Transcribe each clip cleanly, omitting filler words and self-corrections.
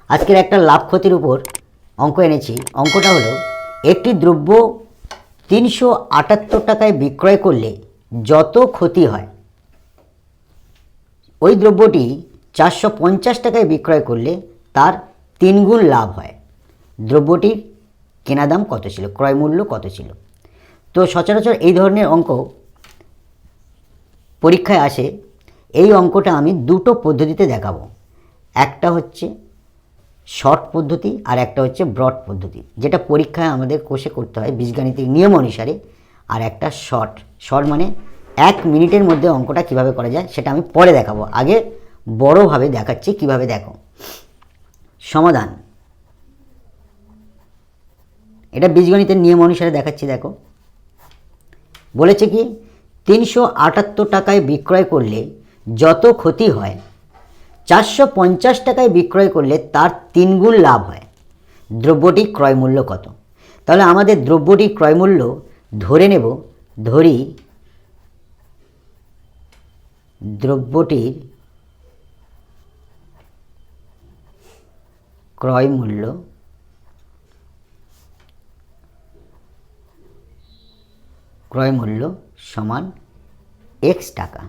আজকের একটা লাভ ক্ষতির উপর অঙ্ক এনেছি। অঙ্কটা হলো একটি দ্রব্য 378 টাকায় বিক্রয় করলে যত ক্ষতি হয় ওই দ্রব্যটি 450 টাকায় বিক্রয় করলে তার 3 গুণ লাভ হয়। দ্রব্যটির কেনা দাম কত ছিল, ক্রয় মূল্য কত ছিল? তো সচরাচর এই ধরনের অঙ্ক পরীক্ষায় আসে। এই অঙ্কটা আমি দুটো পদ্ধতিতে দেখাবো, একটা হচ্ছে শর্ট পদ্ধতি আর একটা হচ্ছে ব্রড পদ্ধতি, যেটা পরীক্ষায় আমাদের কোষে করতে হয় বীজগাণিতিক নিয়ম অনুসারে। আর একটা শর্ট মানে 1 মিনিটের মধ্যে অঙ্কটা কিভাবে করা যায় সেটা আমি পরে দেখাবো। আগে বড়োভাবে দেখাচ্ছি কিভাবে। দেখো সমাধান, এটা বীজগণিতের নিয়ম অনুসারে দেখাচ্ছি। দেখো বলেছে কি 378 টাকায় বিক্রয় করলে যত ক্ষতি হয় 450 টাকায় বিক্রয় করলে তার 3 গুণ লাভ হয়। দ্রব্যটির ক্রয় মূল্য কত? তাহলে আমাদের দ্রব্যটির ক্রয় মূল্য ধরি দ্রব্যটির ক্রয় মূল্য সমান x টাকা।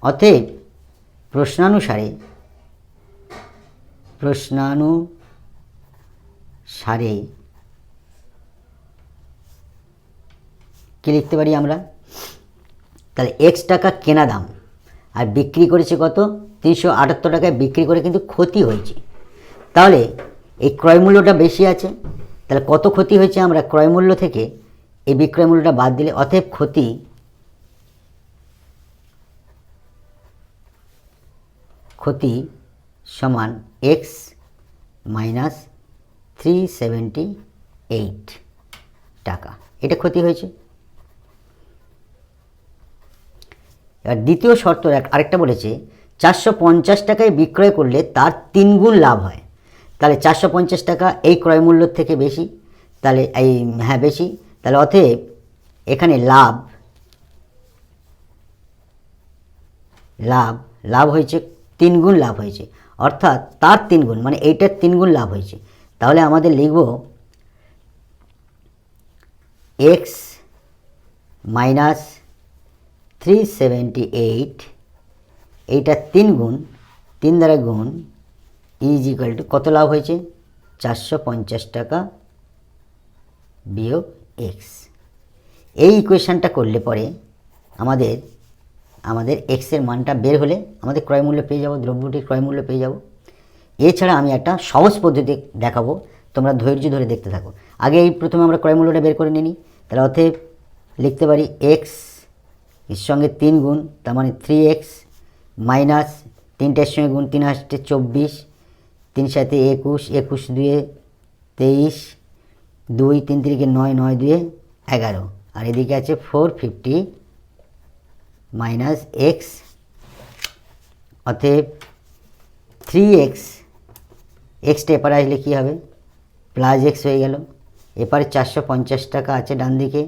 অতএব প্রশ্নানুসারে কি লিখতে পারি আমরা? তাহলে x টাকা কেনা দাম আর বিক্রি করেছে কত? 378 টাকায় বিক্রি করে কিন্তু ক্ষতি হয়েছে। তাহলে এই ক্রয় মূল্যটা বেশি আছে, তাহলে কত ক্ষতি হয়েছে আমরা ক্রয় মূল্য থেকে এই বিক্রয় মূল্যটা বাদ দিলে, অতএব ক্ষতি সমান x মাইনাস 378 টাকা। এটা ক্ষতি হয়েছে। এবার দ্বিতীয় শর্ত আরেকটা বলেছে 450 টাকায় বিক্রয় করলে তার 3 গুণ লাভ হয়। তাহলে 450 টাকা এই ক্রয় মূল্যের থেকে বেশি, তাহলে বেশি। তাহলে অতএব এখানে লাভ হয়েছে 3 গুণ লাভ হয়েছে, অর্থাৎ তার 3 গুণ মানে এইটার 3 গুণ লাভ হয়েছে। তাহলে আমাদের লিখব x মাইনাস 378, এইটা 3 গুণ, 3 দ্বারা গুণ ইজ ইকুয়াল টু কত লাভ হয়েছে? 450 টাকা বিয়োগ x। এই ইকুয়েশানটা করলে পরে আমাদের x এর মানটা বের হলে আমাদের ক্রয় মূল্য পেয়ে যাব, দ্রব্যটির ক্রয় মূল্য পেয়ে যাব। এছাড়া আমি একটা সহজ পদ্ধতি দেখাবো, তোমরা ধৈর্য ধরে দেখতে থাকো। আগে প্রথমে আমরা ক্রয় মূল্যটা বের করে নিই। তাহলে অতএব লিখতে পারি x এর সঙ্গে 3 গুণ, তার মানে 3x মাইনাস 3টার সঙ্গে গুণ, 3 আসতে 24, 3 সাথে 21, 21 দুয়ে 23, 2 3 3 9, 9 দুয়ে 11, আর এদিকে আছে 450 মাইনাস x। অতএব 3x, এক্সটা এপারে আসলে কী হবে? প্লাস x হয়ে গেল। এপারে 450 টাকা আছে ডান দিকে,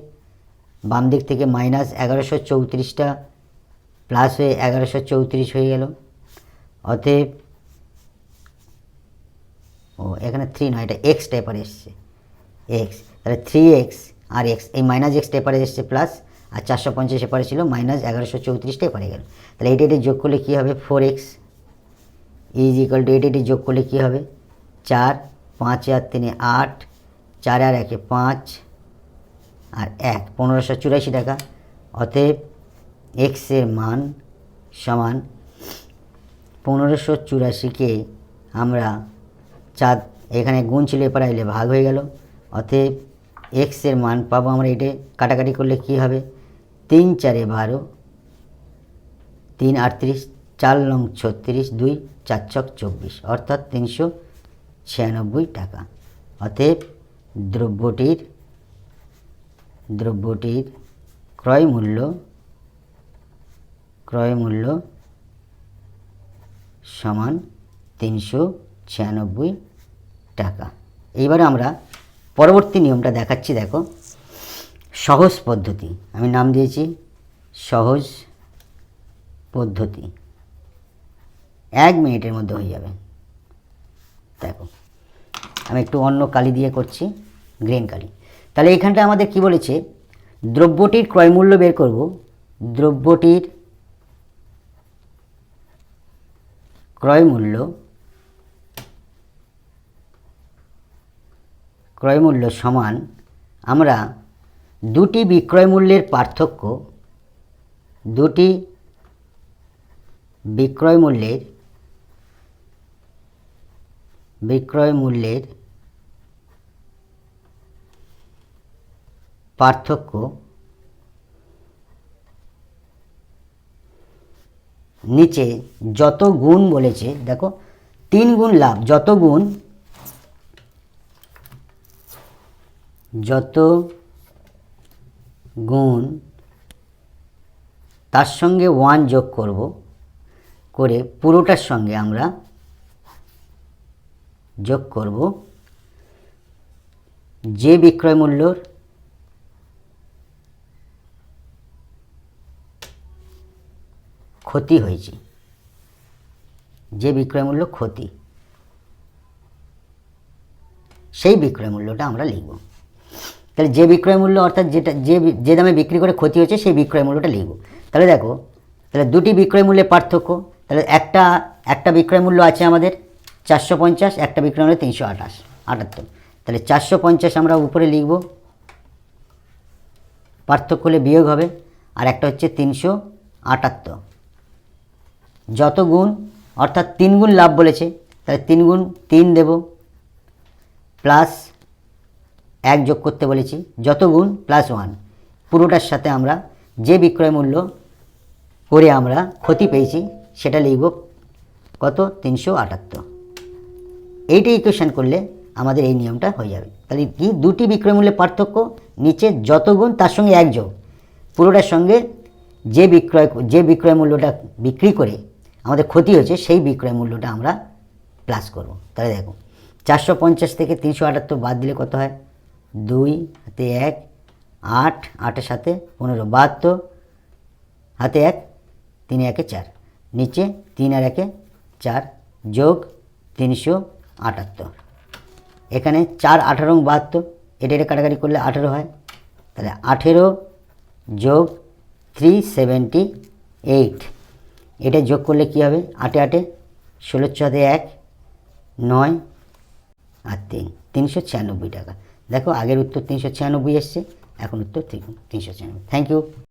বাম দিক থেকে মাইনাস 1134টা প্লাস হয়ে 1134 হয়ে গেল। অতএব এখানে 3 নয়, এটা এক্সটা এপারে এসছে x, তাহলে 3x আর x, এই মাইনাস এক্সটা এপারে এসছে প্লাস, আর 450 এপারে ছিল মাইনাস 1134টা এপারে গেল। তাহলে এটা যোগ করলে কী হবে? 4x ইজ ইকুয়াল টু এটা যোগ করলে কী হবে? 4, 5 আর 3 8, 4 আর 1 5 আর 1 1584 টাকা। অতএব x এর মান সমান 1584কে আমরা 4, এখানে গুণ ছিল এপারে আসলে ভাগ হয়ে গেল। অতএব x এর মান পাবো আমরা, এটা কাটাকাটি করলে কী হবে? 3 4 12, 3 38, 4 9 36, 2 4 6 24, অর্থাৎ 396 টাকা। অতএব দ্রব্যটির ক্রয় মূল্য সমান 396 টাকা। এইবারে আমরা পরবর্তী নিয়মটা দেখাচ্ছি। দেখো সহজ পদ্ধতি, আমি নাম দিয়েছি সহজ পদ্ধতি। 1 মিনিটের মধ্যে হয়ে যাবে। দেখো আমি একটু অন্য কালি দিয়ে করছি, গ্রিন কালি। তাহলে এইখানটা আমাদের কি বলেছে, দ্রব্যটির ক্রয়মূল্য বের করব। দ্রব্যটির ক্রয়মূল্য সমান আমরা দুটি বিক্রয় মূল্যের পার্থক্য, দুটি বিক্রয় মূল্যের পার্থক্য নিচে যত গুণ বলেছে, দেখো 3 গুণ লাভ, যত গুণ তার সঙ্গে 1 যোগ করব, করে পুরোটার সঙ্গে আমরা যোগ করব যে বিক্রয় মূল্যর ক্ষতি হয়েছে, যে বিক্রয় মূল্য ক্ষতি, সেই বিক্রয় মূল্যটা আমরা লিখব। তাহলে যে বিক্রয় মূল্য অর্থাৎ যে দামে বিক্রি করে ক্ষতি হয়েছে সেই বিক্রয় মূল্যটা লিখব। তাহলে দেখো, তাহলে দুটি বিক্রয় মূল্যের পার্থক্য, তাহলে একটা বিক্রয় মূল্য আছে আমাদের 450, একটা বিক্রয় মূল্য 378। তাহলে 450 আমরা উপরে লিখব, পার্থক্য হলে বিয়োগ হবে, আর একটা হচ্ছে 378। যত গুণ অর্থাৎ 3 গুণ লাভ বলেছে, তাহলে 3 গুণ 3 দেব, প্লাস 1 যোগ করতে বলেছি, যত গুণ প্লাস 1, পুরোটার সাথে আমরা যে বিক্রয় মূল্য করে আমরা ক্ষতি পেয়েছি সেটা লিখব কত, 378। এইটা ইকুয়েশন করলে আমাদের এই নিয়মটা হয়ে যাবে। তাহলে কি, দুটি বিক্রয় মূল্যের পার্থক্য, নিচে যত গুণ তার সঙ্গে 1 যোগ, পুরোটার সঙ্গে যে বিক্রয় মূল্যটা বিক্রি করে আমাদের ক্ষতি হয়েছে সেই বিক্রয় মূল্যটা আমরা প্লাস করব। তাহলে দেখো 450 থেকে 378 বাদ দিলে কত হয়, 2 হাতে 1, 8, 8-এর সাথে 15, 72, হাতে 1, 3 1 4, নিচে 3 আর 1 4, যোগ 378। এখানে 4 18 72, এটা কাটাকাটি করলে 18 হয়। তাহলে 18 যোগ 378, এটা যোগ করলে কী হবে, 8 8 16, 4 1, 9 আর 3, 396 টাকা। দেখো আগের উত্তর 396 এসছে, এখন উত্তর 396। Thank you.